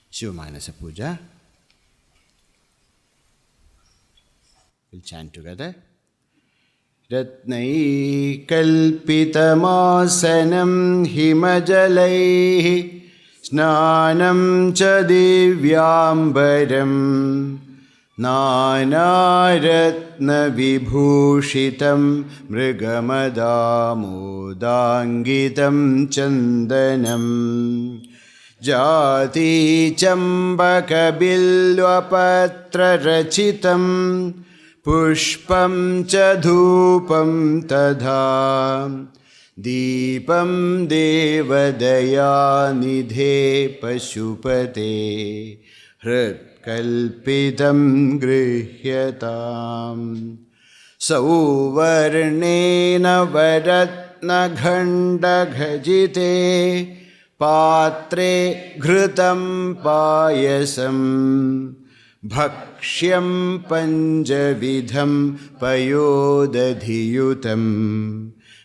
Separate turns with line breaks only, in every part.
Shiva Manasa Puja. We'll chant together. Ratnai kalpitamasanam himajalaihi snanam cha divyambaram nanaratna vibhushitam mrigamadamodangitam chandanam Jati chambaka bilvapatra rachitam pushpam cha dhupam tadha deepam devadaya nidhe pashupate hritkalpitam grihyatam sauvarnena varatna ghanda ghajite Patre ghritam payasam bhakshyam panjavidham payodadhiyutam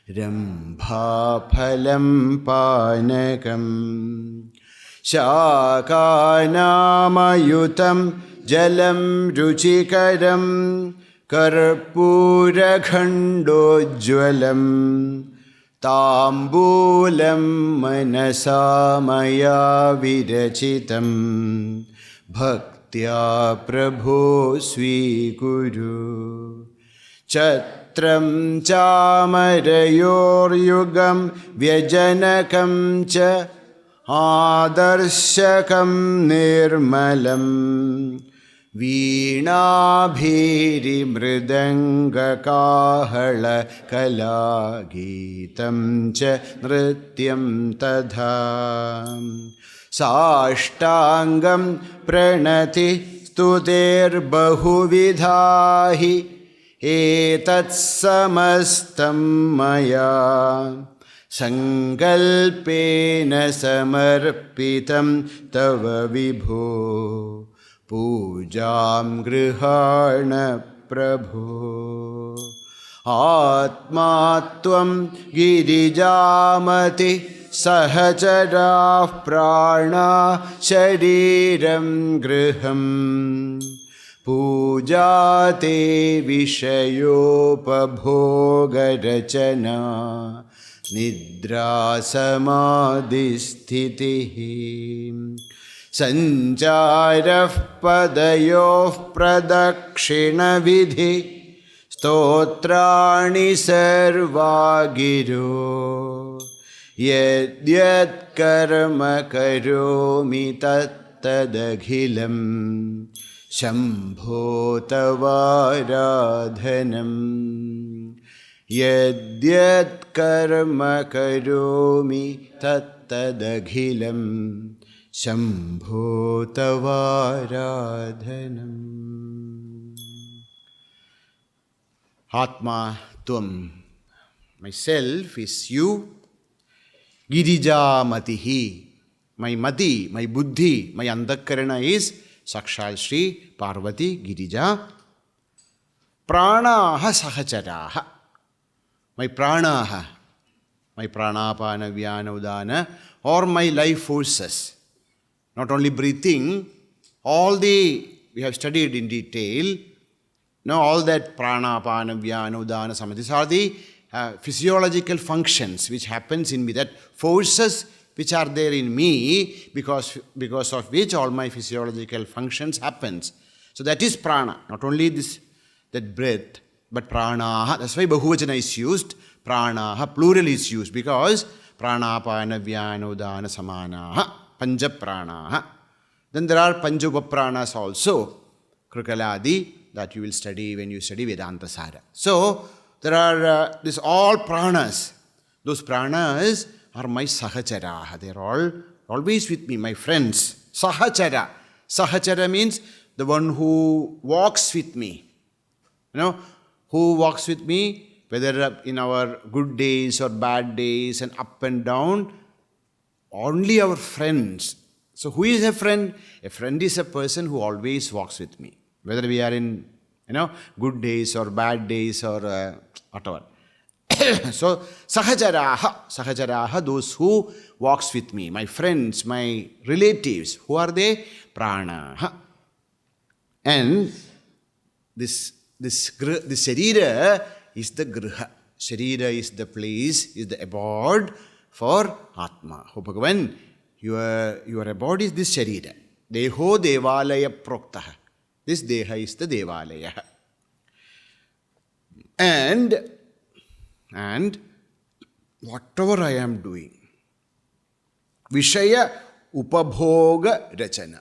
rambhaphalam panakam shakanamayutam jalam ruchikaram karpura khandojjwalam Tambulam manasa maya virachitam bhaktya prabho swikuru Chatram chamarayor yugam vyajanakam cha adarshakam nirmalam Veenabhiri mridanga kahala kala geetam cha nrityam tadha Sashtangam pranati stutir bahuvidhahi etat samastam maya sankalpena samarpitam tava vibho Pujam grihana prabhu Atmatvam girijamati sahachara prana shariram griham Pujate vishayopabhogarachana nidra samadhisthitihi Sanjarah padayoh pradakshina vidhi stotrani sarvagiro Yadyat karma karomi tattadakhilam Shambho tavaradhanam Yadyat karma karomi tattadakhilam Shambho tavaradhanam Atma Tvam Myself is you Girija Matihi My Mati, my Buddhi, my Andakarana is Sakshal Shri Parvati Girija Pranaha Sahacharaha My Pranaha My Pranapana Vyana Udana or my life forces Not only breathing, we have studied in detail, all that prana, apana, vyana, udana, samadhi, these are the physiological functions which happens in me, that forces which are there in me because of which all my physiological functions happens. So that is prana, not only that breath, but prana. That's why bahuvachana is used, prana, plural is used because prana, apana, vyana, udana, samana. Panja prana. Then there are Panjupapranas also, Krukaladi, that you will study when you study Vedanta Sara. So, there are these all pranas. Those pranas are my sahachara. They are all always with me, my friends. Sahachara. Sahachara means the one who walks with me. Who walks with me? whether in our good days or bad days and up and down, only our friends. So who is a friend? A friend is a person who always walks with me, whether we are in good days or bad days or whatever. So sahajaraha, those who walks with me, my friends, my relatives. Who are they? Pranaha. And this sharira is the griha. Sharira is the place, is the abode for Atma. Oh Bhagavan, your abode is this sharira. Deho devalaya proktaha. This deha is the devalaya. And whatever I am doing, Vishaya upabhoga rachana.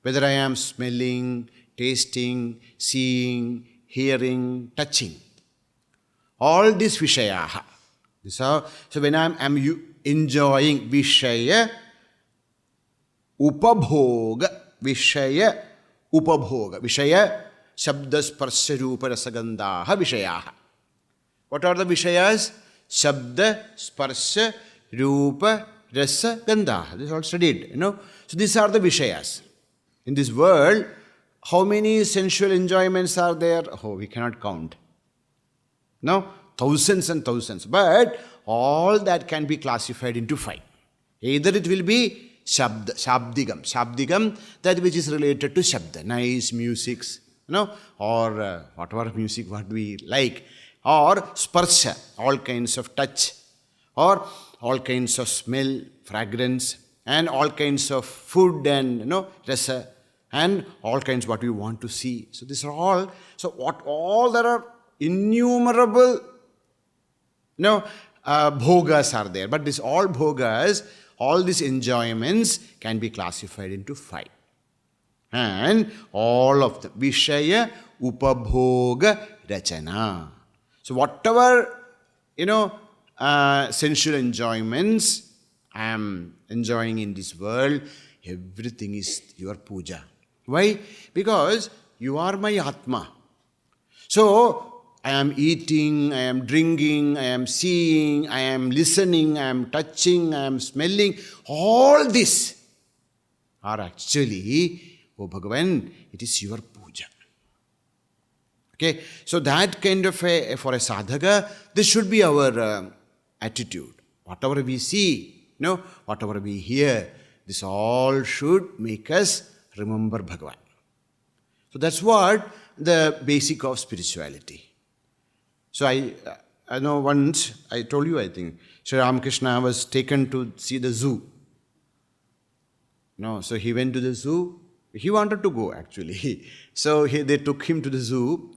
Whether I am smelling, tasting, seeing, hearing, touching. All these Vishayaha. So when I am enjoying Vishaya upabhoga. Vishaya upabhoga. Vishaya Shabda Sparsha Rupa Rasagandaha Vishayaha. What are the Vishayas? Shabda Sparsha Rupa Rasagandaha. This is all studied, So these are the Vishayas. In this world, how many sensual enjoyments are there? Oh, we cannot count. No, thousands and thousands. But all that can be classified into 5. Either it will be Shabdigam, that which is related to Shabda, nice musics, or whatever music what we like, or Sparsha, all kinds of touch, or all kinds of smell, fragrance, and all kinds of food and rasa, and all kinds what we want to see. So these are all. So all there are innumerable bhogas are there. But this all bhogas, all these enjoyments can be classified into 5. And all of them Vishaya upabhoga rachana. So whatever sensual enjoyments I am enjoying in this world, everything is your puja. Why? Because you are my Atma. So I am eating, I am drinking, I am seeing, I am listening, I am touching, I am smelling. All this are actually, oh Bhagavan, it is your puja. Okay, so that kind of for a sadhaka, this should be our attitude. Whatever we see, whatever we hear, this all should make us remember Bhagavan. So that's what the basic of spirituality. So I know once, I told you, I think, Sri Ramakrishna was taken to see the zoo. So he went to the zoo. He wanted to go actually. So they took him to the zoo.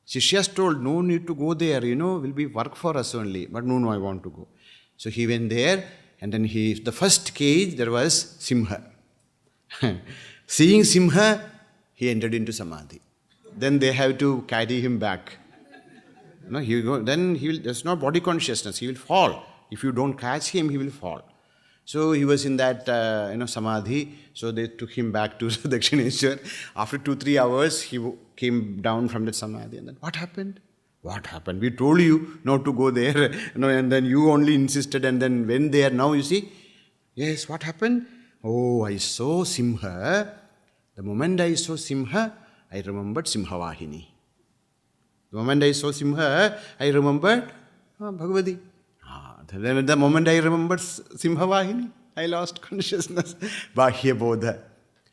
Shishya's told, no need to go there, will be work for us only. But no, I want to go. So he went there, and then the first cage, there was Simha. Seeing Simha, he entered into Samadhi. Then they have to carry him back. Then there's no body consciousness, he will fall. If you don't catch him, he will fall. So he was in that, Samadhi. So they took him back to Dakshineshwar. After 2-3 hours, he came down from that Samadhi. And then, what happened? What happened? We told you not to go there. And then you only insisted and then went there. Now you see, yes, what happened? Oh, I saw Simha. The moment I saw Simha, I remembered Simhavahini. The moment I saw Simha, I remembered Bhagavati. The moment I remembered Simhavahini, I lost consciousness. Bahya bodha.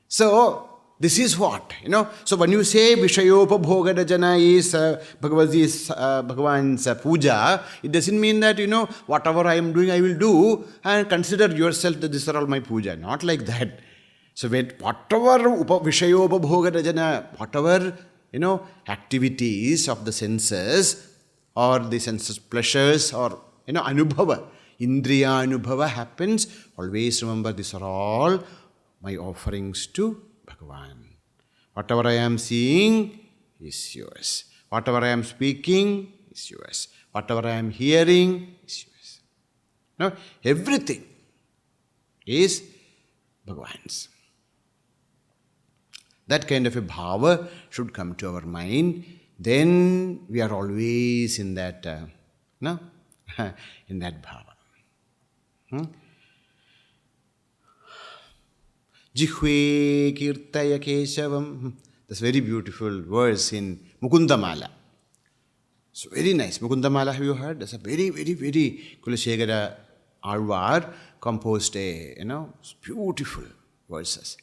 So, this is what, So when you say Vishayopabhoga Rajana is Bhagavan's puja, it doesn't mean that, whatever I am doing, I will do and consider yourself that these are all my puja. Not like that. So whatever Vishayopabhoga Rajana, whatever, activities of the senses or the senses pleasures or, Anubhava, Indriya Anubhava happens, always remember these are all my offerings to Bhagavan. Whatever I am seeing is yours. Whatever I am speaking is yours. Whatever I am hearing is yours. Everything is Bhagavan's. That kind of a bhava should come to our mind. then we are always in that, no? In that bhava. Jihve kirtaya keshavam. That's very beautiful verse in Mukundamala. So very nice. Mukundamala, have you heard? That's a very, very, very Kulashegara Alvar composed beautiful verses.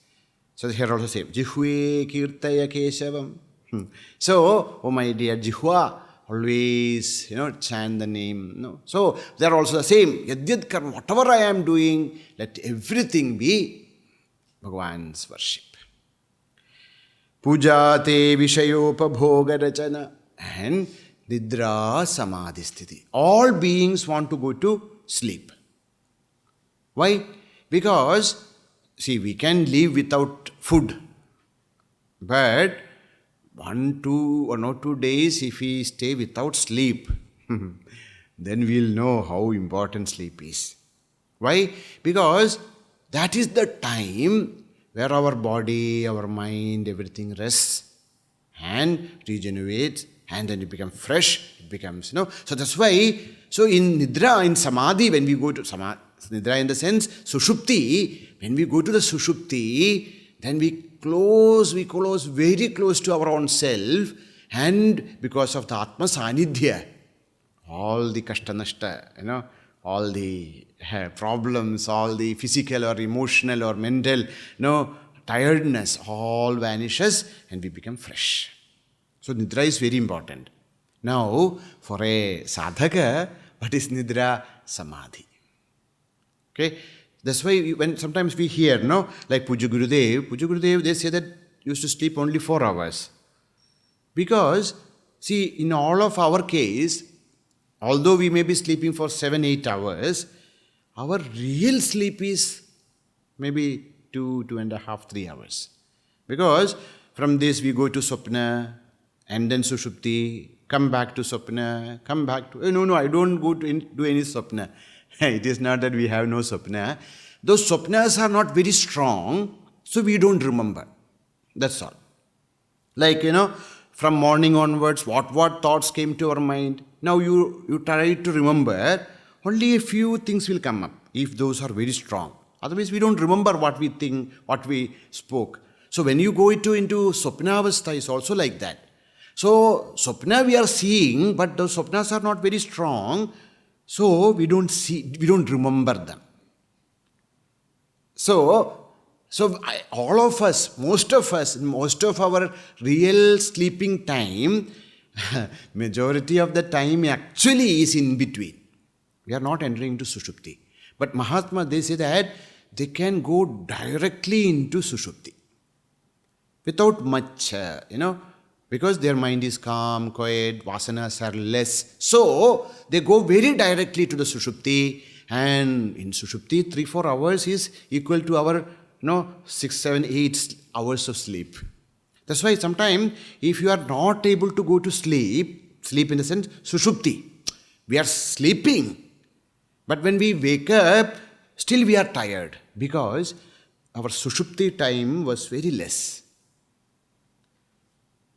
So here also same. Jihve kirtaya keshavam. So, oh my dear Jihva, always, chant the name. No. So, they are also the same. Yadyad karma, whatever I am doing, let everything be Bhagavan's worship. Puja te vishayopabhoga rachana and nidra samadhi sthiti. All beings want to go to sleep. Why? Because, see, we can live without food. But 1, 2 or 2 days if we stay without sleep, then we'll know how important sleep is. Why? Because that is the time where our body, our mind, everything rests and regenerates, and then it becomes fresh, it becomes, So that's why, so in Nidra, in Samadhi, when we go to Nidra in the sense, Sushupti, when we go to the Sushupti, then we close very close to our own self, and because of the Atma Sanidhya, all the kashta-nashta, all the problems, all the physical or emotional or mental, tiredness, all vanishes and we become fresh. So Nidra is very important. Now, for a sadhaka, what is Nidra? Samadhi. Okay? That's why when sometimes we hear, like Puja Gurudev, they say that used to sleep only 4 hours. Because, see, in all of our case, although we may be sleeping for 7-8 hours, our real sleep is maybe 2.5, 3 hours. Because from this we go to Swapna, and then Sushupti, come back to Swapna, come back to... No, I don't go to do any Swapna. It is not that we have no Swapna. Those Swapnas are not very strong, so we don't remember. That's all. Like, from morning onwards, what thoughts came to our mind. Now you try to remember, only a few things will come up, if those are very strong. Otherwise, we don't remember what we think, what we spoke. So when you go into Swapna-avastha, it's also like that. So, Swapna we are seeing, but those Swapnas are not very strong, so we don't remember them. So all of us, most of our real sleeping time, majority of the time actually is in between. We are not entering into Sushupti. But Mahatma, they say that they can go directly into Sushupti without much, because their mind is calm, quiet, vasanas are less. So, they go very directly to the Sushupti, and in Sushupti, 3-4 hours is equal to our 6, 7, 8 hours of sleep. That's why sometimes if you are not able to go to sleep in the sense Sushupti, we are sleeping. But when we wake up, still we are tired because our Sushupti time was very less.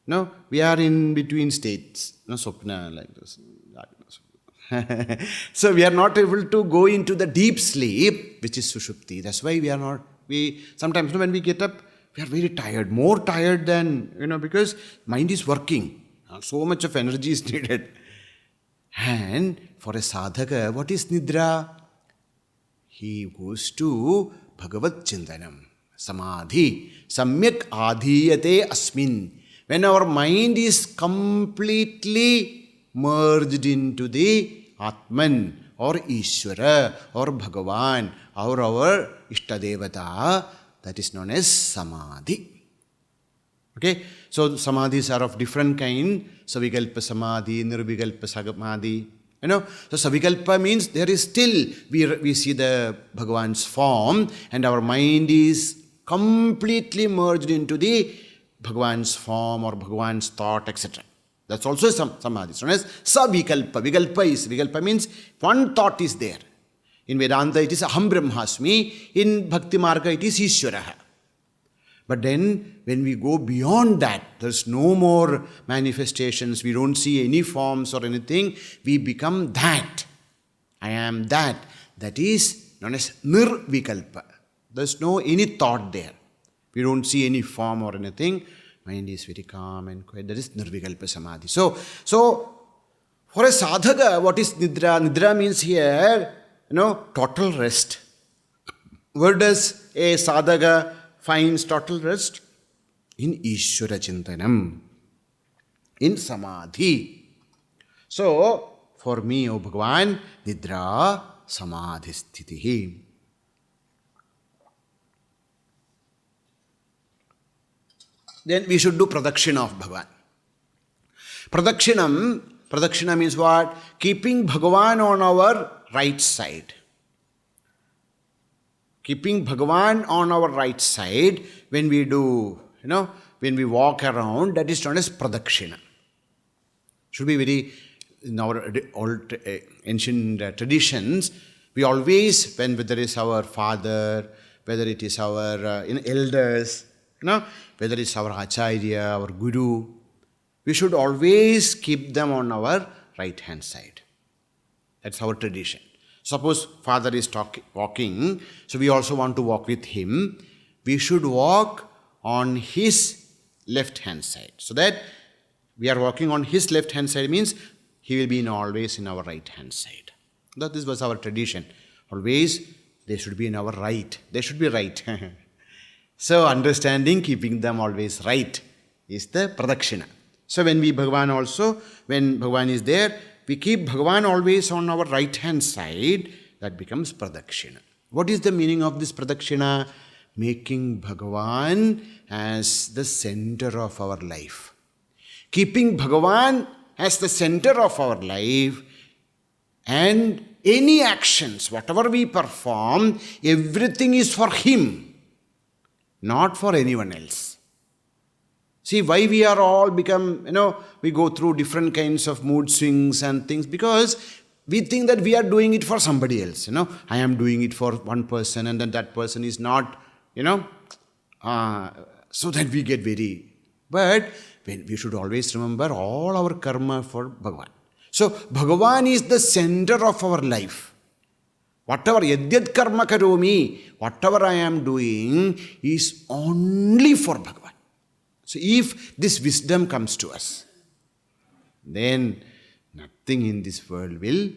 No, we are in between states, Swapna like this. So we are not able to go into the deep sleep, which is Sushupti. That's why sometimes when we get up, we are very tired, more tired than, because mind is working. So much of energy is needed. And for a sadhaka, what is Nidra? He goes to Bhagavat Chintanam, Samadhi, Samyak Adhiyate Asmin. When our mind is completely merged into the Atman or Ishvara or Bhagavan or our Ishtadevata, that is known as Samadhi. Okay, so Samadhis are of different kind. Savikalpa Samadhi, Nirvikalpa Samadhi. So Savikalpa means there is still, we see the Bhagavan's form and our mind is completely merged into the Bhagavan's form or Bhagavan's thought, etc. That's also Samadhi. So as Savikalpa. Vikalpa means one thought is there. In Vedanta it is Aham Brahmasmi. In Bhakti Marga it is Ishvaraha. But then when we go beyond that, there's no more manifestations, we don't see any forms or anything, we become that. I am that. That is known as nirvikalpa. There's no any thought there. We don't see any form or anything. Mind is very calm and quiet. That is nirvikalpa samadhi. So for a sadhaka, what is nidra? Nidra means here, total rest. Where does a sadhaka finds total rest? In Ishvara Chintanam, in Samadhi. So, for me, O Bhagavan, Nidra Samadhi Sthitihi. Then we should do Pradakshina of Bhagavan. Pradakshina means what? Keeping Bhagavan on our right side. Keeping Bhagavan on our right side, when we do, when we walk around, that is known as Pradakshina. Should be very, in our old ancient traditions, we always, whether it is our father, whether it is our elders, whether it is our Acharya, our Guru, we should always keep them on our right hand side. That's our tradition. Suppose father is walking, so we also want to walk with him. We should walk on his left hand side. So that we are walking on his left hand side means he will be always in our right hand side. This was our tradition. Always they should be in our right. They should be right. So understanding, keeping them always right is the Pradakshina. So when Bhagavan is there, we keep Bhagavan always on our right hand side, that becomes Pradakshina. What is the meaning of this Pradakshina? Making Bhagavan as the center of our life. Keeping Bhagavan as the center of our life, and any actions, whatever we perform, everything is for him, not for anyone else. See, why we are all become, we go through different kinds of mood swings and things, because we think that we are doing it for somebody else. I am doing it for one person, and then that person is not, so that we get very. But we should always remember all our karma for Bhagavan. So, Bhagavan is the center of our life. Whatever, yadyat karma karomi, whatever I am doing is only for Bhagavan. So if this wisdom comes to us, then nothing in this world will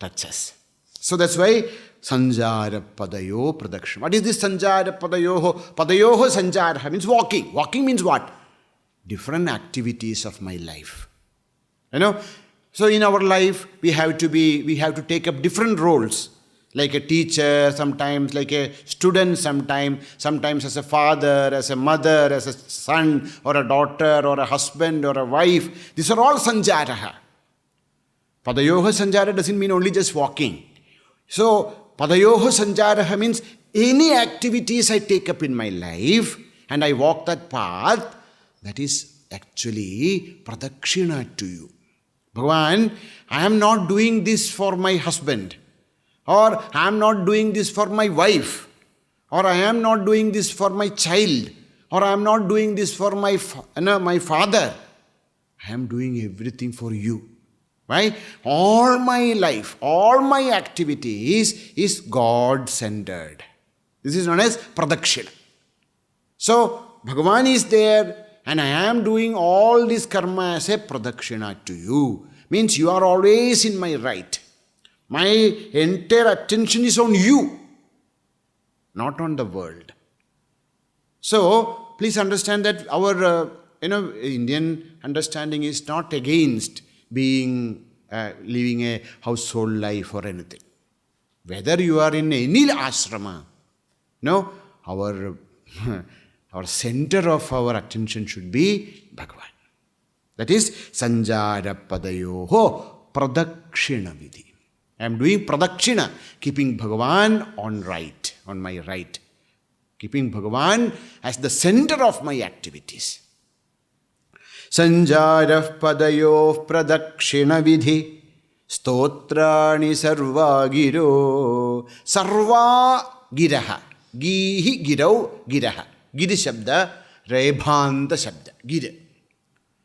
touch us. So that's why Sanjara Padayo Pradakshina. What is this Sanjara Padayoho? Padayoho Sanjara means walking. Walking means what? Different activities of my life. So in our life, we have to take up different roles. Like a teacher sometimes, like a student sometimes as a father, as a mother, as a son, or a daughter, or a husband, or a wife. These are all sanjaraha. Padayoha sanjara doesn't mean only just walking. So, Padayoha sanjaraha means any activities I take up in my life and I walk that path, that is actually pradakshina to you. Bhagavan, I am not doing this for my husband. Or I am not doing this for my wife. Or I am not doing this for my child. Or I am not doing this for my father. I am doing everything for you. Right? All my life, all my activities is God-centered. This is known as Pradakshina. So, Bhagavan is there and I am doing all this karma as a Pradakshina to you. Means you are always in my right. My entire attention is on you, not on the world. So, please understand that our, Indian understanding is not against living a household life or anything. Whether you are in any ashrama, our center of our attention should be Bhagavan. That is Sanjara Padayoho Pradakshina Vidhi. I am doing Pradakshina, keeping Bhagavan on my right. Keeping Bhagavan as the center of my activities. Sanjara Padayoh Pradakshina Vidhi Stotrani Sarva Giro. Sarva Giraha. Gihi, girau, giraha. Giri shabda, rebhanta shabda. Gira.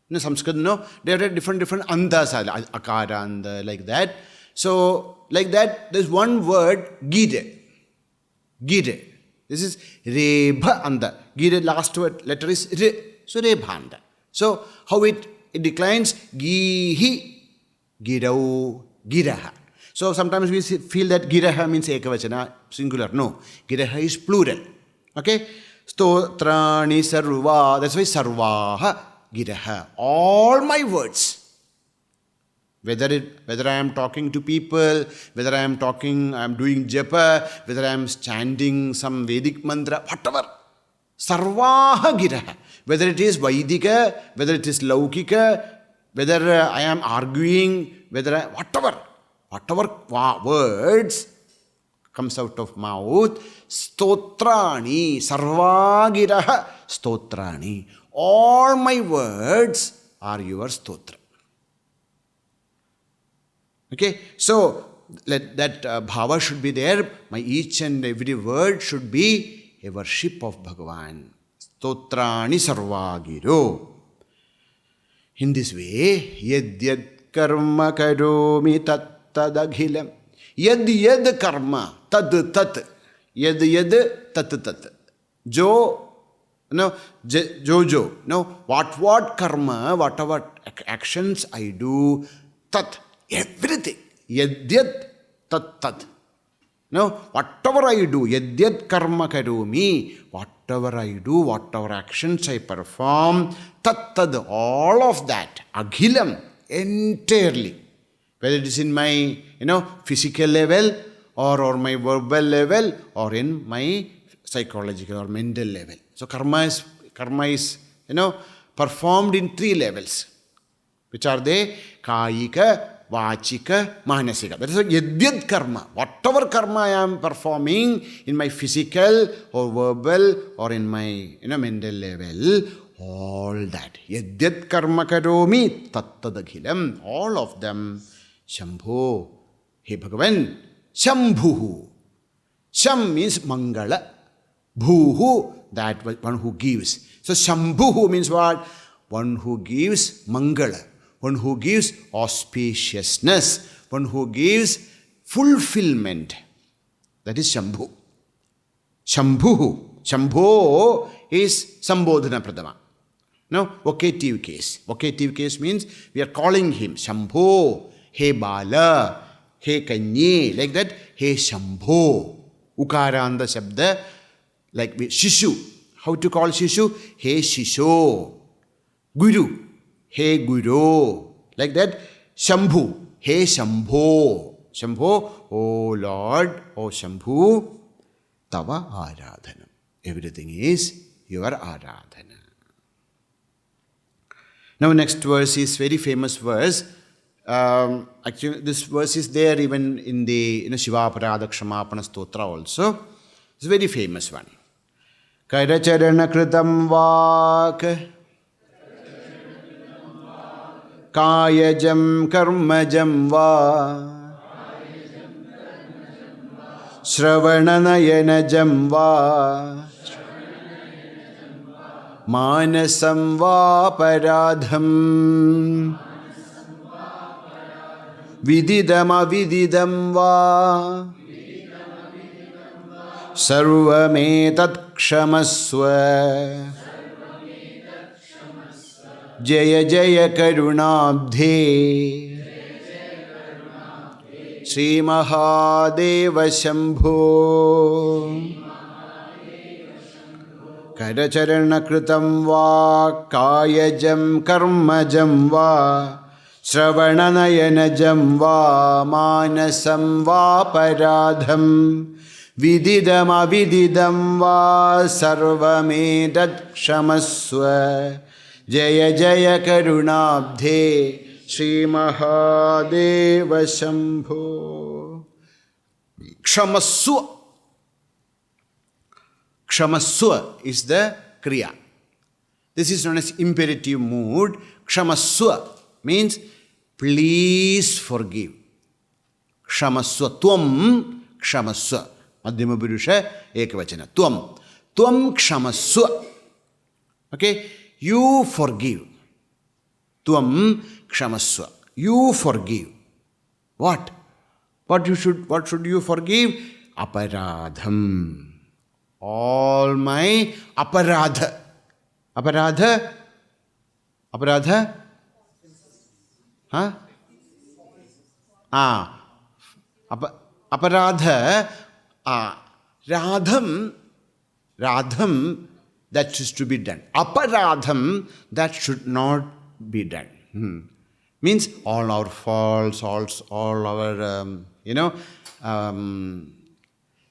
In Sanskrit, no, there are different andas, akara and like that. So, like that, there's one word, gire. Gire. This is rebha anda. Gire, last word, letter is re. So, rebhanda. So, how it declines? Gihi, girau, giraha. So, sometimes we feel that giraha means ekavachana, singular. No, giraha is plural. Okay? Stotrani sarva. That's why sarvaha. Giraha, all my words, whether I am talking to people, whether I am doing japa, whether I am chanting some Vedic mantra, whatever, sarvaha giraha, whether it is Vaidika, whether it is Laukika, whether I am arguing, whatever words comes out of mouth, stotrani, sarva giraha, stotrani. All my words are your stotra. Okay, so that bhava should be there. My each and every word should be a worship of Bhagavan. Stotrani sarvagiro. In this way, yad karma karomi tat tadaghilam. Yad karma tad tat. Yad tat tat. Jo. No, Jojo. No, what karma, whatever actions I do, tat, everything. Yadyat tat tat. No, whatever I do, yadyat karma karumi, whatever I do, whatever actions I perform, tat tad, all of that, aghilam, entirely. Whether it is in my, physical level, or my verbal level, or in my psychological or mental level. So karma is performed in 3 levels. Which are they? Kayika, Vachika, Manasika. That is yadyad karma. Whatever karma I am performing in my physical or verbal or in my mental level, all that. Yadyad karma karomi tattadaghilam. All of them. Shambho. Hey Bhagavan. Shambhuhu. Sham means Mangala. Bhuhu, that one who gives. So Shambhuhu means what? One who gives Mangala. One who gives auspiciousness. One who gives fulfillment. That is Shambhu. Shambhuhu. Shambho is Sambodhana Pradama. No, vocative case. Vocative case means we are calling him Shambho. Hey Bala. Hey Kanye. Like that. Hey Shambho. Ukaranda Shabda. Like Shishu. How to call Shishu? Hey Shisho. Guru. Hey Guru. Like that. Shambhu. Hey Shambho. Shambho. Oh Lord. Oh Shambhu. Tava Aradhana. Everything is your Aradhana. Now next verse is very famous verse. Actually this verse is there even in the Shiva Parada Kshamapana Stotra also. It's a very famous one. Kairacharana kritam vak kayajam karmajam va shravananayanajam va manasam va paradham vididam avididam va sarvametat kshamasva jaya jaya karunabdhe Sri Mahadeva Shambho Kairacharana kritam va kayajam karmajam va shravananayanajam va manasam va paradham vididam avididam va sarvamedat kshamasva jaya jaya karunabdhe Sri Mahadeva Shambho. Kshamasva. Kshamasva is the kriya. This is known as imperative mood. Kshamasva means please forgive. Kshamasva. Tvam kshamasva. Madhyama Purusha Ekavachana. Tvam. Tvam kshamaswa. Okay? You forgive. Tvam kshamaswa. You forgive. What? What should you forgive? Aparadham. All my aparadha. Aparadha? Aparadha? Huh? Aparadha. Radham. Radham, that is to be done. Aparadham, that should not be done. Means all our faults, all our,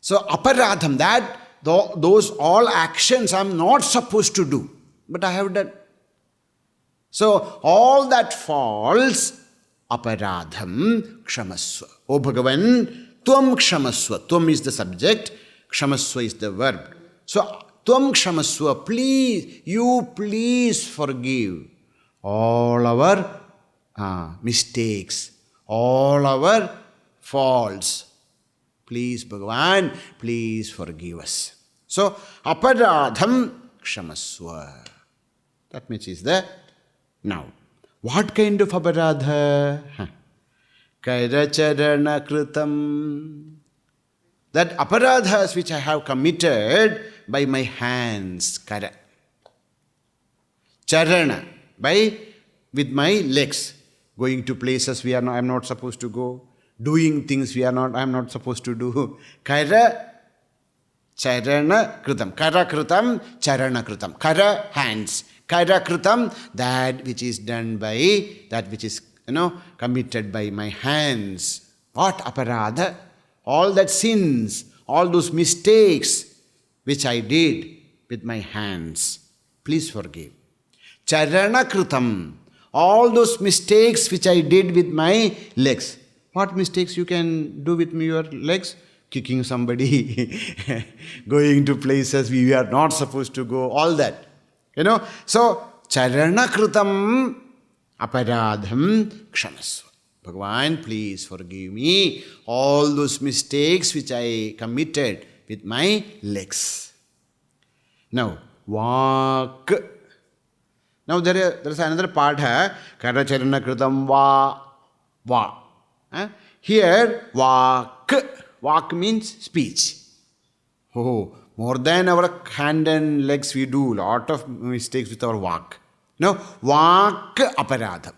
so aparadham, that those all actions I'm not supposed to do, but I have done. So all that falls, aparadham kshamaswa. O Bhagavan, tvam kshamaswa. Tvam is the subject, kshamaswa is the verb. So tvam kshamaswa, please forgive all our mistakes, all our faults. Please, Bhagavan, please forgive us. So, aparadham kshamaswa. That means is the noun. What kind of aparadha? Kairacharana kritam. That aparadhas which I have committed by my hands. Kara. Charana. With my legs. Going to places I am not supposed to go. Doing things I am not supposed to do. Kaira, charana, kritam. Kara kritam, charana kritam. Kara, hands. Kaira kritam, that which is done by, that which is, committed by my hands. What aparadha? All that sins, all those mistakes which I did with my hands. Please forgive. Charana kritam. All those mistakes which I did with my legs. What mistakes you can do with your legs? Kicking somebody, going to places we are not supposed to go, all that. So, charana kritam aparadham kshamasva. Bhagavan, please forgive me all those mistakes which I committed with my legs. Now, vak. Now there is another part here. Karacharana kritam va. Here, vak. Vak means speech. Oh, more than our hand and legs, we do lot of mistakes with our vak. No, vak aparadham.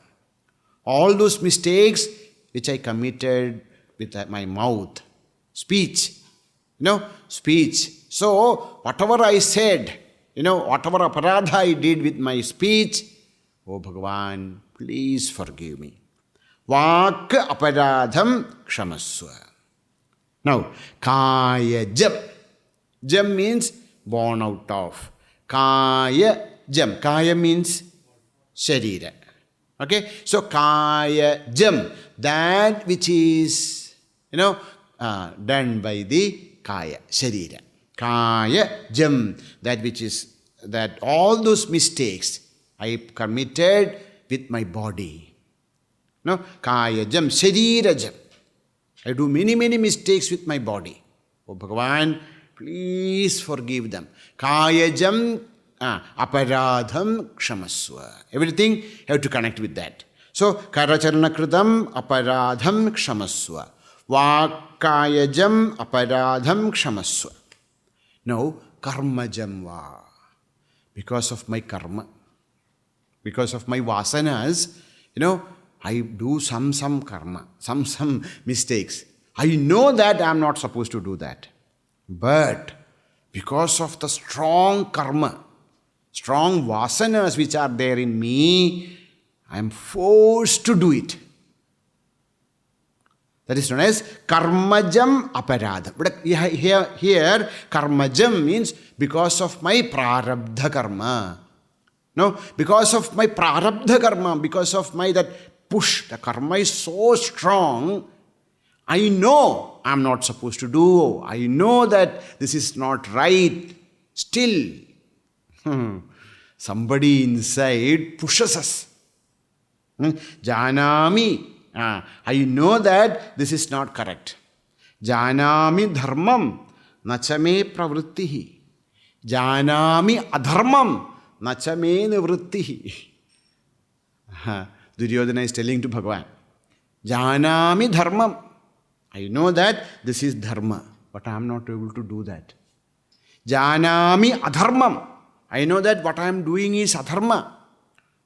All those mistakes which I committed with my mouth. Speech. Speech. So, whatever I said, whatever aparadha I did with my speech, oh Bhagavan, please forgive me. Vak aparadham kshamaswa. Now, kaya jam. Jam means born out of. Kaya jam. Kaya means sharira. Okay? So, kaya jam. That which is, done by the kaya, sharira. Kaya jam. That which is, that all those mistakes I committed with my body. Kaya jam, sharira jam. I do many mistakes with my body. Oh Bhagavan, please forgive them. Kaya jam aparadham kshamaswa. Everything you have to connect with that. So, karacharana kritam aparadham kshamaswa. Vakaya jam aparadham kshamaswa. Now, karma jam va. Because of my karma, because of my vasanas, I do some karma, some mistakes. I know that I am not supposed to do that. But because of the strong karma, strong vasanas which are there in me, I am forced to do it. That is known as karmajam aparadha. But here karmajam means because of my prarabdha karma. No, because of my prarabdha karma, because of my that push, the karma is so strong, I know I am not supposed to do. I know that this is not right. Still, somebody inside pushes us. Janami. I know that this is not correct. Janami dharmam. nachame pravrittihi. Janami adharmam, nachame nivrittihi. Duryodhana is telling to Bhagavan, Janami dharmam. I know that this is dharma, but I am not able to do that. Janami adharmam. I know that what I am doing is adharma,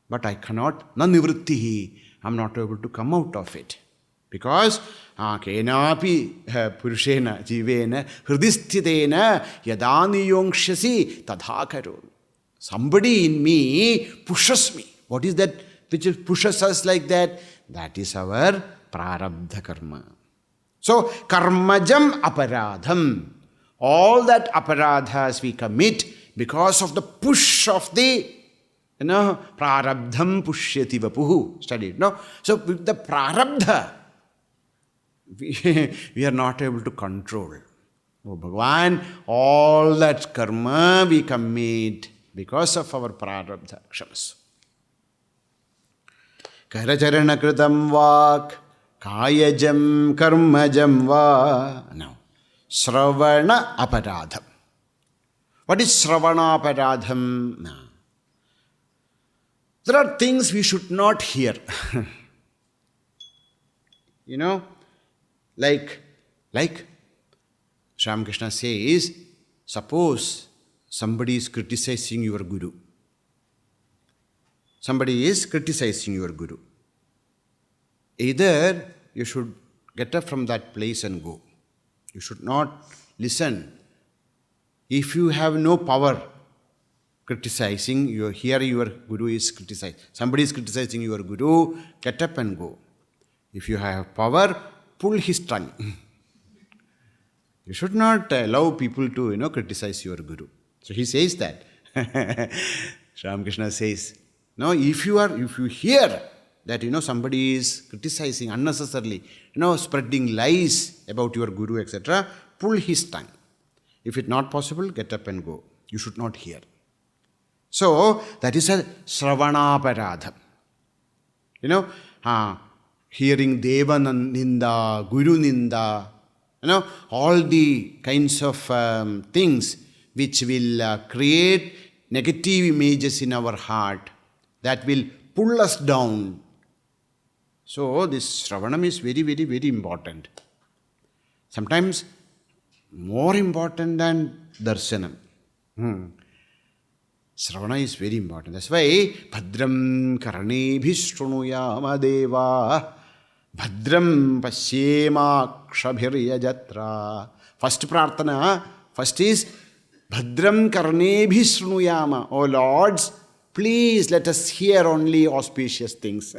but I cannot, na nivrittihi. I am not able to come out of it. Because kenapi purushena jivena hridisthitena yadani yongshasi tadhakaru. Somebody in me pushes me. What is that which pushes us like that? That is our prarabdha karma. So, karmajam aparadham. All that aparadhas we commit because of the push of the, prarabdham pushyati vapuhu. Studied, no? So, with the prarabdha, we are not able to control. Oh Bhagavan, all that karma we commit because of our prarabdha. Kshamas. Karacharana kritam vak, kayajam karmajam va. Now, Shravana aparadham. What is Shravana aparadham? Now, there are things we should not hear. Like Sri Ramakrishna says, suppose somebody is criticizing your guru. Somebody is criticizing your guru. Either you should get up from that place and go. You should not listen. If you have no power criticizing, you hear your guru is criticizing. Somebody is criticizing your guru, get up and go. If you have power, pull his tongue. You should not allow people to, criticize your guru. So he says that. Sri Ramakrishna says, no, if you hear that, somebody is criticizing unnecessarily, spreading lies about your guru, etc., pull his tongue. If it's not possible, get up and go. You should not hear. So, that is a Shravanaparadham. Hearing Deva Ninda, Guru Ninda, all the kinds of things which will create negative images in our heart, that will pull us down. So, this Shravanam is very, very, very important. Sometimes more important than Darshanam. Shravana is very important. That's why Bhadram Karnebhi Shrunuyama Deva Bhadram Pashyema Kshabhirya Jatra. First prarthana, first is Bhadram Karnebhi Shrunuyama. O Lords, please let us hear only auspicious things.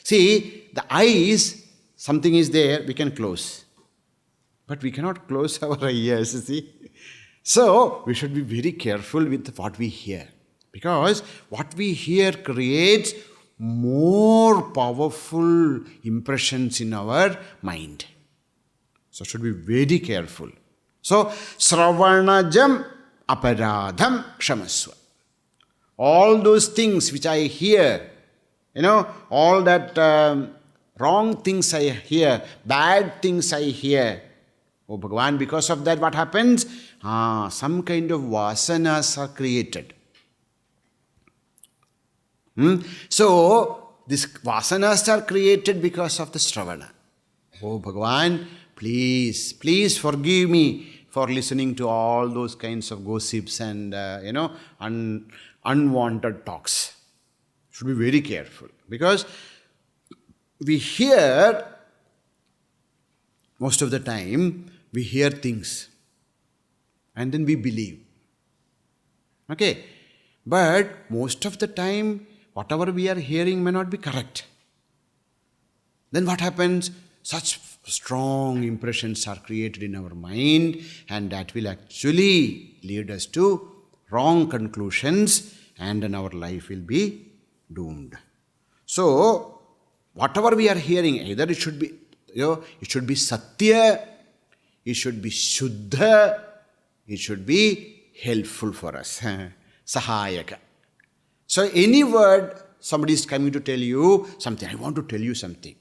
See, the eyes, something is there, we can close. But we cannot close our ears, see. So, we should be very careful with what we hear. Because what we hear creates more powerful impressions in our mind. So, should be very careful. So, Sravanajam aparadham kshamasva. All those things which I hear, all that wrong things I hear, bad things I hear. Oh Bhagavan, because of that what happens? Some kind of vasanas are created. So, these vasanas are created because of the Shravana. Oh Bhagavan, please forgive me for listening to all those kinds of gossips and, unwanted talks. Should be very careful. Because we hear, most of the time, we hear things and then we believe. Okay? But most of the time, whatever we are hearing may not be correct. Then what happens? Such strong impressions are created in our mind, and that will actually lead us to wrong conclusions, and then our life will be doomed. So, whatever we are hearing, either it should be, it should be satya, it should be shuddha, it should be helpful for us. Sahayaka. So any word, somebody is coming to tell you something, I want to tell you something.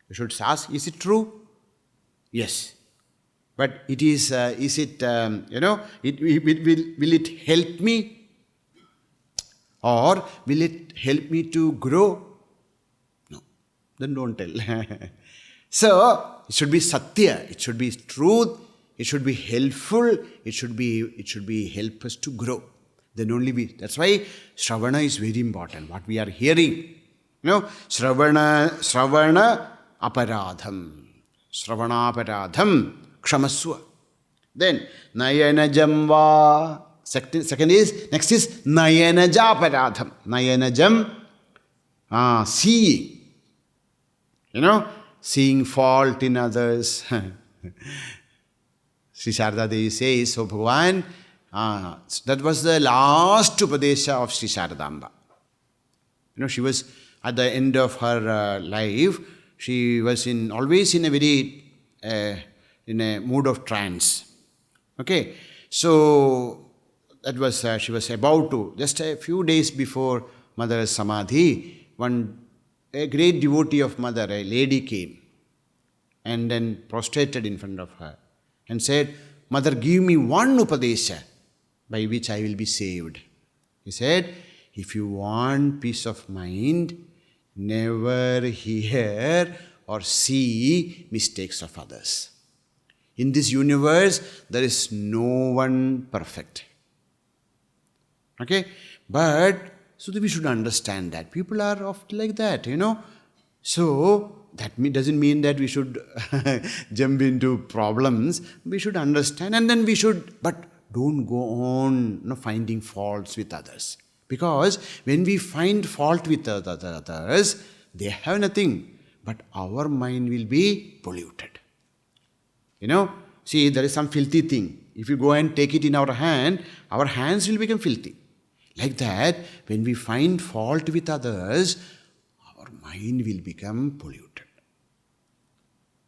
You should ask, is it true? Yes. But it is it, will it help me? Or will it help me to grow? No, then don't tell. So, it should be satya, it should be truth, it should be helpful, it should be help us to grow. Then only that's why Shravana is very important, what we are hearing. Shravana aparadham. Shravana aparadham kshamaswa. Then, nayanajam va. Next is nayanaja aparadham. Nayanajam, seeing. Seeing fault in others. Sri Sharada Devi says, so Bhagavan, that was the last Upadesha of Sri Sharadamba. She was at the end of her life, she was always in a very, in a mood of trance. Okay, so that was, she was about to, just a few days before Mother's Samadhi, a great devotee of Mother, a lady came and then prostrated in front of her and said, Mother, give me one Upadesha by which I will be saved. He said, if you want peace of mind, never hear or see mistakes of others. In this universe, there is no one perfect. Okay? But, so that we should understand that. People are often like that, So, that doesn't mean that we should jump into problems. We should understand and then we should, but don't go on finding faults with others. Because when we find fault with others, they have nothing. But our mind will be polluted. See, there is some filthy thing. If you go and take it in our hands will become filthy. Like that, when we find fault with others, our mind will become polluted.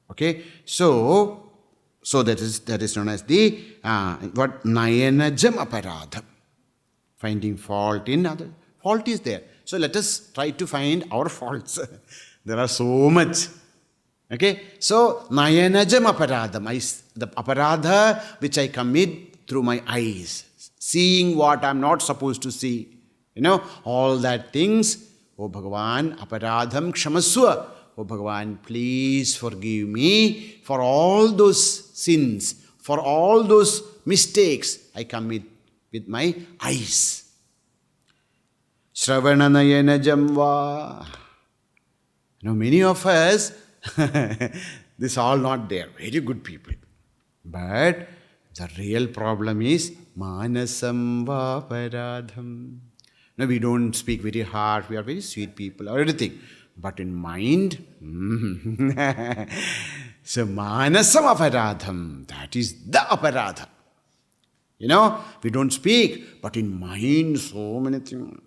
Okay, so that is known as the what nayanajam aparadham, finding fault in others. Fault is there. So let us try to find our faults. There are so much. Okay, so nayanajam aparadham, the aparadha which I commit through my eyes. Seeing what I am not supposed to see. All that things. Oh Bhagavan, aparadham kshamaswa. Oh Bhagavan, please forgive me for all those sins, for all those mistakes I commit with my eyes. Shravana nayanajam va. Many of us, this is all not there. Very good people. But the real problem is manasam va paradham. We don't speak very hard, we are very sweet people or anything. But in mind, so manasam aparadham, that is the aparadha. We don't speak, but in mind so many things.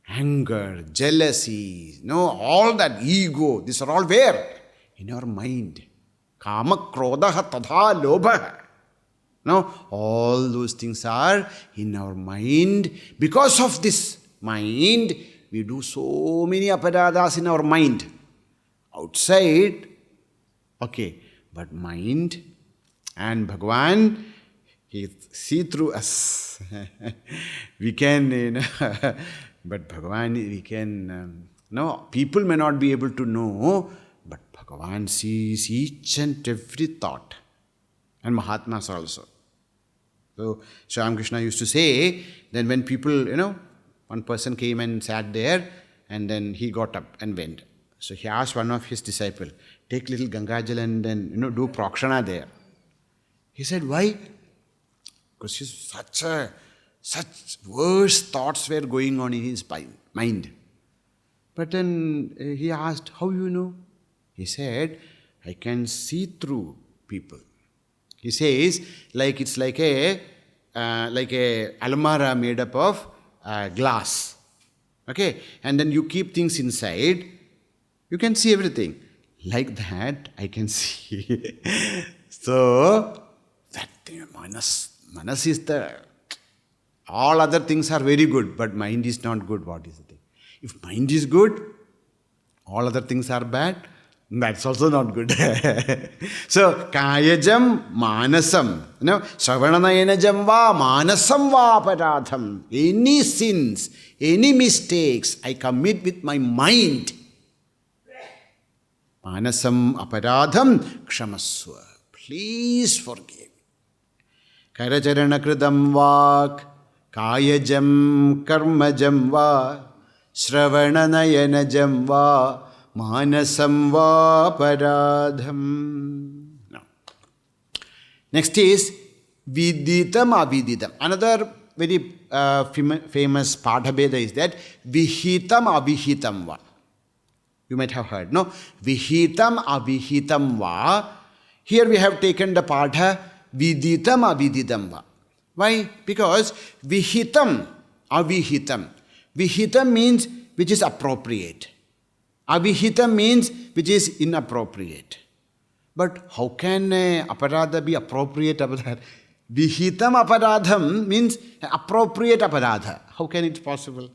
Anger, jealousy, all that ego, these are all where? In our mind. Kama krodaha tadha lobha. All those things are in our mind. Because of this mind, we do so many aparadhas in our mind. Outside, okay, but mind and Bhagavan, He see through us. We can, but Bhagavan, we can, people may not be able to know, but Bhagavan sees each and every thought. And Mahatmas also. So, Sri Ramakrishna used to say, then when people, one person came and sat there, and then he got up and went. So he asked one of his disciples, take little Gangajal and then, do prakshana there. He said, why? Because such worse thoughts were going on in his mind. But then he asked, how you know? He said, I can see through people. He says, it's like a almara made up of glass. Okay? And then you keep things inside, you can see everything. Like that, I can see. So, that thing, manas is all other things are very good, but mind is not good. What is the thing? If mind is good, all other things are bad, That's also not good. So, kayajam manasam. Shravananayanajam va manasam va aparadham. Any sins, any mistakes I commit with my mind. Manasam aparadham kshamaswa. Please forgive. Karacharanakridam vak. Kayajam karmajam va. Shravananayanajam va. Manasam va paradham. Now, next is viditam aviditam. Another very famous Padhabeda is that vihitam avihitam va. You might have heard, no? Vihitam avihitam va. Here we have taken the Padha viditam aviditam va. Why? Because vihitam avihitam. Vihitam means which is appropriate. Avihitam means which is inappropriate. But how can aparadha be appropriate aparadha? Vihitam aparadham means appropriate aparadha. How can it possible?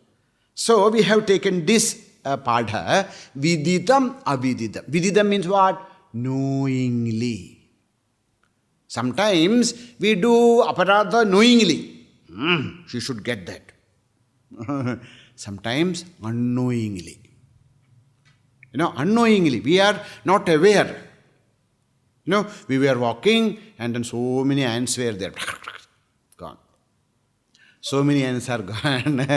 So we have taken this padha, viditam aviditam. Vididam means what? Knowingly. Sometimes we do aparadha knowingly. She should get that. Sometimes unknowingly. Unknowingly, we are not aware. We were walking and then so many ants were there. Gone. So many ants are gone.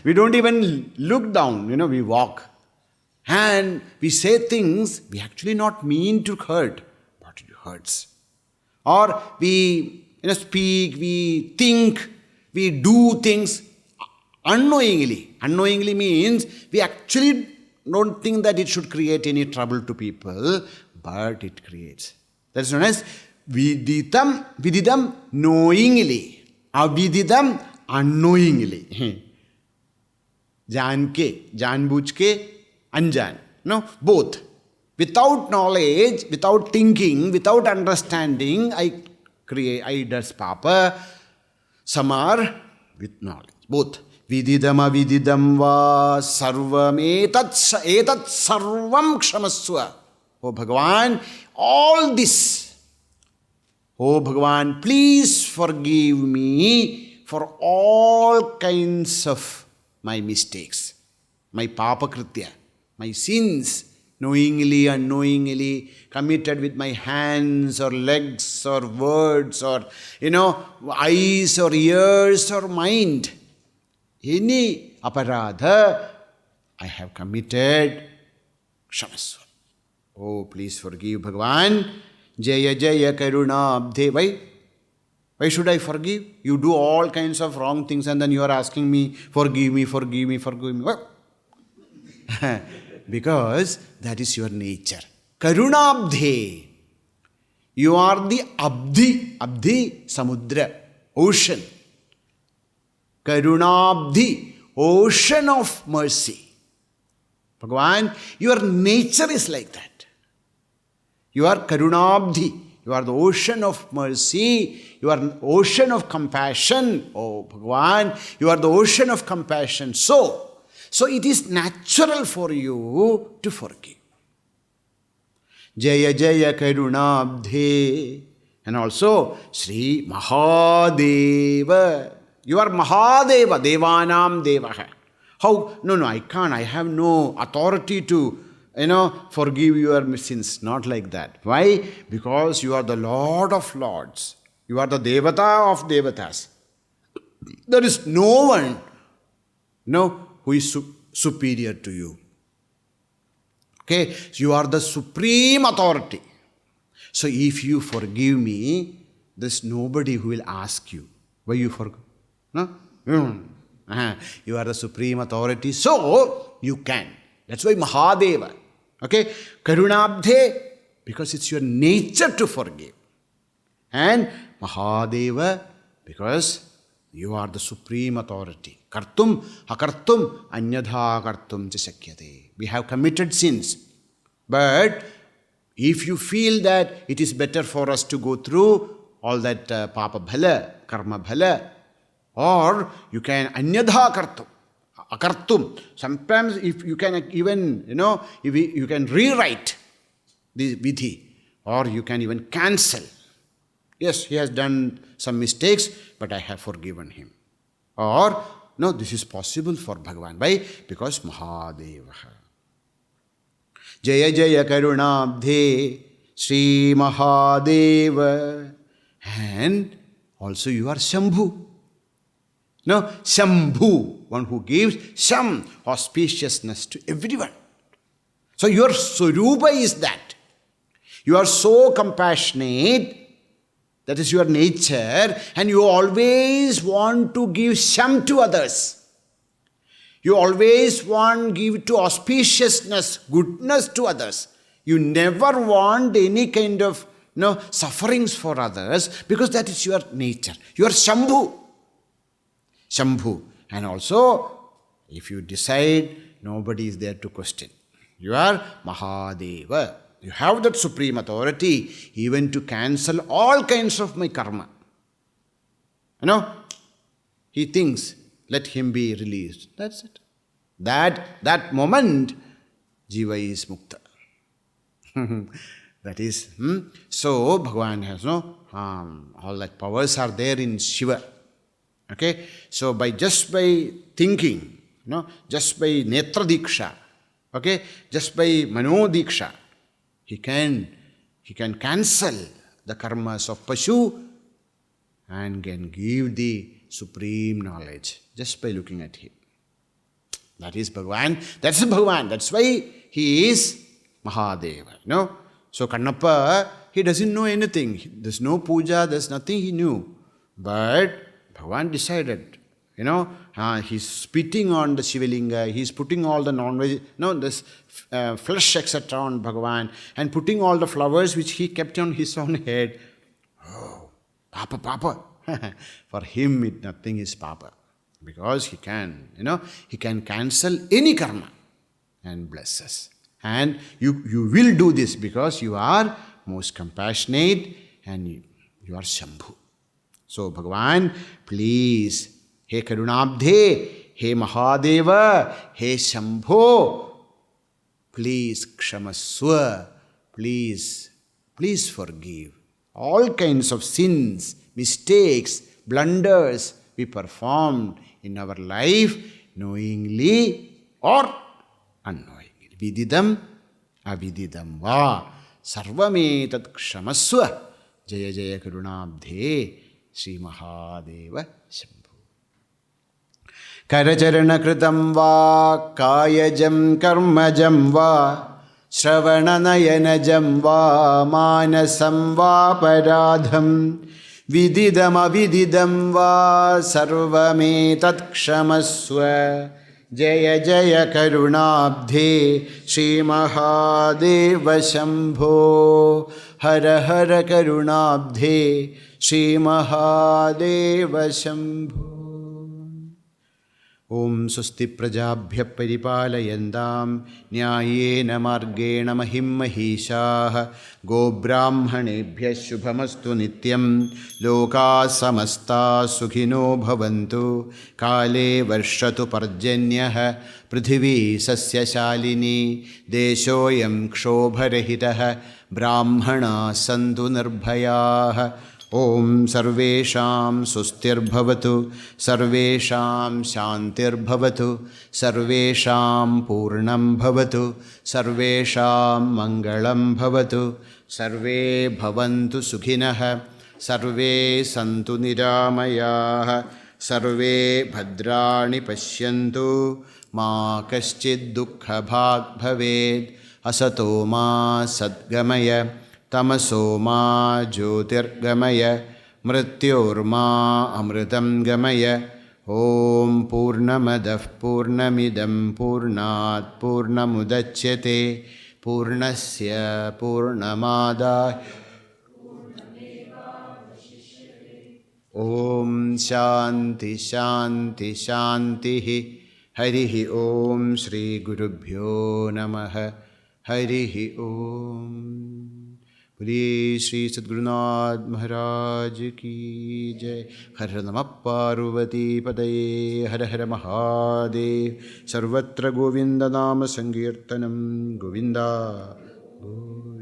We don't even look down, we walk. And we say things we actually not mean to hurt, but it hurts. Or we speak, we think, we do things unknowingly. Unknowingly means we actually don't think that it should create any trouble to people, but it creates. That's known as vididam knowingly, avididam unknowingly. Janke, janbujke, anjan. No, both. Without knowledge, without thinking, without understanding, I does papa. Samar with knowledge. Both. Vididam avididam va sarvam etat sarvam kshamaswa. Oh Bhagavan, all this. Oh Bhagavan, please forgive me for all kinds of my mistakes, my papa kritya, my sins, knowingly, unknowingly, committed with my hands or legs or words or, eyes or ears or mind. Any aparadha I have committed, kshamaswa. Oh, please forgive Bhagavan. Jaya Jaya Karunabdhe. Why should I forgive? You do all kinds of wrong things and then you are asking me, forgive me, forgive me, forgive me. Well, because that is your nature. Karunabdhe. You are the Abdi. Abdi, Samudra, ocean. Karunabdhi, ocean of mercy. Bhagavan, your nature is like that. You are Karunabdhi. You are the ocean of mercy. You are an ocean of compassion. Oh Bhagavan, you are the ocean of compassion. So it is natural for you to forgive. Jaya Jaya Karunabdhe. And also Sri Mahadeva. You are Mahadeva, Devanam Devaha. How? No, I can't. I have no authority to, forgive your sins. Not like that. Why? Because you are the Lord of Lords. You are the Devata of Devatas. There is no one, who is superior to you. Okay? So you are the supreme authority. So if you forgive me, there's nobody who will ask you why you forgive. No? You are the supreme authority, so you can. That's why Mahadeva. Okay? Karunabdhe, because it's your nature to forgive. And Mahadeva, because you are the supreme authority. Kartum, akartum, anyadha kartum chasakyate. We have committed sins. But if you feel that it is better for us to go through all that papa bhala, karma bhala, or you can anyadha kartum. akartum. Sometimes if you can even, if you can rewrite the vidhi, or you can even cancel. Yes, he has done some mistakes, but I have forgiven him. Or, no, this is possible for Bhagavan. Why? Because Mahadeva. Jaya Jaya Karunabdhe Sri Mahadeva. And also you are Shambhu. No, Shambhu, one who gives some auspiciousness to everyone. So your Swarupa is that. You are so compassionate, that is your nature, and you always want to give some to others. You always want to give to auspiciousness, goodness to others. You never want any kind of sufferings for others, because that is your nature. You are Shambhu. Shambhu. And also, if you decide, nobody is there to question. You are Mahadeva. You have that supreme authority even to cancel all kinds of my karma. He thinks, let him be released. That's it. That moment, Jiva is Mukta. That is, so Bhagavan has all that powers are there in Shiva. Okay, so just by thinking, just by Netra Diksha, okay, just by Mano Diksha, he can cancel the karmas of Pashu and can give the supreme knowledge just by looking at him. That is Bhagavan. That's Bhagavan. That's why he is Mahadeva. So Kannappa, he doesn't know anything. There's no puja, there's nothing he knew. But Bhagavan decided, he's spitting on the Shivalinga, he's putting all the non-veg, this flesh, etc. on Bhagavan, and putting all the flowers which he kept on his own head. Oh, Papa. For him, nothing is Papa. Because he can cancel any karma and bless us. And you will do this because you are most compassionate and you are Shambhu. So Bhagavan, please, He Karunabdhe, He Mahadeva, He Shambho, please Kshamaswa, please forgive all kinds of sins, mistakes, blunders we performed in our life, knowingly or unknowingly. Vididam, avididam va, sarvametat kshamaswa, jaya jaya karunabdhe, Sri Mahadeva Shambhu. Karacharana kritam va, kayajam karmajam va, shravananayanajam va, manasam va paradham, vididam avididam va, sarvametat kshamaswa, Jaya Jaya Karunabdhe Sri Mahadeva Shambho. Hara Hara Karunabdhe Sri Mahadeva Shambho. Om Swasti Prajabhya Paripalayantam Nyayena Margena Mahim Mahishaha Go Brahmanebhya Shubhamastu Nityam Loka Samasta Sukhino Bhavantu Kale Varshatu Parjanyaha Prithvi Sasya Shalini Deshoyam Kshobarahitaha Brahmana Santu Nirbhayaha Om Sarvesham Sustir Bhavatu Sarvesham Shantir Bhavatu Sarvesham Purnam Bhavatu Sarvesham Mangalam Bhavatu Sarve Bhavantu Sukhinaha Sarve Santu Niramayaha Sarve Bhadrani Pashyantu Ma Kaschid Dukkha Bhag Bhaved Asato Ma Sadgamaya Tamaso ma jyotirgamaya mrityorma amritam gamaya. Om Purnamadav Purnamidam Purnat Purnamudachyate Purnasya Purnamadaya Om Shanti Shanti Shanti Harihi Om Shri Gurubhyo Namaha Harihi Om. बोलिए श्री सद्गुरुनाथ महाराज की जय। हर हर नमः पार्वती पतये हर हर महादेव। सर्वत्र गोविंद नाम संकीर्तनम गोविंदा गोविंदा।